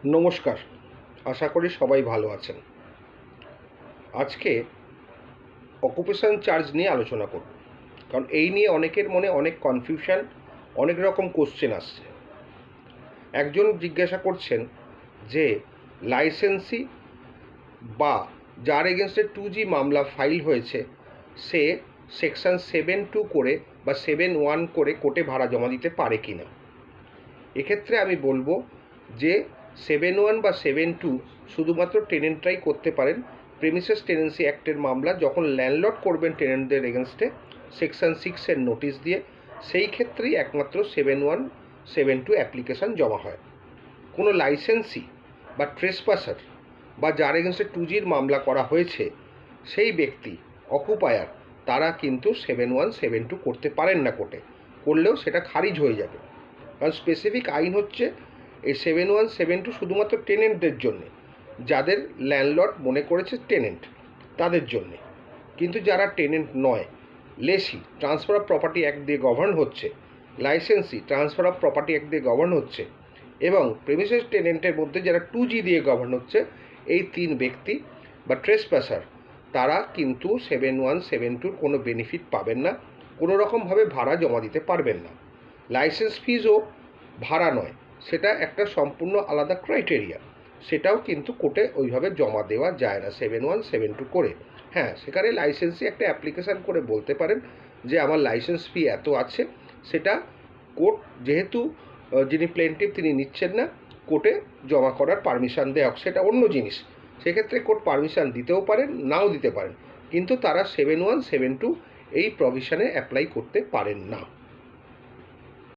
নমস্কার, আশা করি সবাই ভালো আছেন। আজকে অকুপেশন চার্জ নিয়ে আলোচনা করব, কারণ এই নিয়ে অনেকের মনে অনেক কনফিউশন, অনেক রকম কোশ্চেন আসছে। একজন জিজ্ঞাসা করছেন যে লাইসেন্সি বা যার এগেনস্টে 2G মামলা ফাইল হয়েছে সে সেকশন 7(2) করে বা 7(1) করে কোর্টে ভাড়া জমা দিতে পারে কি না। এক্ষেত্রে আমি বলবো যে 7(1) বা 7(2) শুধুমাত্র টেনেন্টরাই করতে পারেন। প্রেমিসেস টেনেন্সি অ্যাক্টের মামলা যখন ল্যান্ডলর্ড করবেন টেনেন্টদের এগেনস্টে সেকশন 6-এর নোটিশ দিয়ে, সেই ক্ষেত্রেই একমাত্র 7(1) 7(2) অ্যাপ্লিকেশান জমা হয়। কোনো লাইসেন্সি বা ট্রেসপাসার বা যার এগেনস্টে 2Gর মামলা করা হয়েছে সেই ব্যক্তি অকুপায়ার তারা কিন্তু 7(1) 7(2) করতে পারেন না কোর্টে। করলেও সেটা খারিজ হয়ে যাবে, কারণ স্পেসিফিক আইন হচ্ছে এই 7(1) 7(2) শুধুমাত্র টেনেন্টদের জন্যে, যাদের ল্যান্ডলর্ড মনে করেছে টেনেন্ট তাদের জন্যে। কিন্তু যারা টেনেন্ট নয়, লেসি ট্রান্সফার অফ প্রপার্টি অ্যাক্ট দিয়ে গভর্ন হচ্ছে, licensee transfer of property act দিয়ে গভর্ন হচ্ছে, এবং প্রেমিসেস টেনেন্টের মধ্যে যারা 2G দিয়ে গভর্ন হচ্ছে, এই তিন ব্যক্তি বা ট্রেসপাসার তারা কিন্তু 7(1) 7(2) কোনো বেনিফিট পাবেন না, কোনো রকমভাবে ভাড়া জমা দিতে পারবেন না। লাইসেন্স ফিজও ভাড়া নয়, সেটা একটা সম্পূর্ণ আলাদা ক্রাইটেরিয়া, সেটাও কিন্তু কোর্টে ওইভাবে জমা দেওয়া যায় না 7(1) 7(2) করে। হ্যাঁ, সেখানে লাইসেন্সি একটা অ্যাপ্লিকেশান করে বলতে পারেন যে আমার লাইসেন্স ফি এত আছে, সেটা কোর্ট যেহেতু যিনি প্লেন্টিফ তিনি নিচ্ছেন না, কোর্টে জমা করার পারমিশন দেওয়া, সেটা অন্য জিনিস। সেক্ষেত্রে কোর্ট পারমিশন দিতেও পারেন, নাও দিতে পারেন, কিন্তু তারা 7(1) 7(2) এই প্রভিশনে অ্যাপ্লাই করতে পারেন না।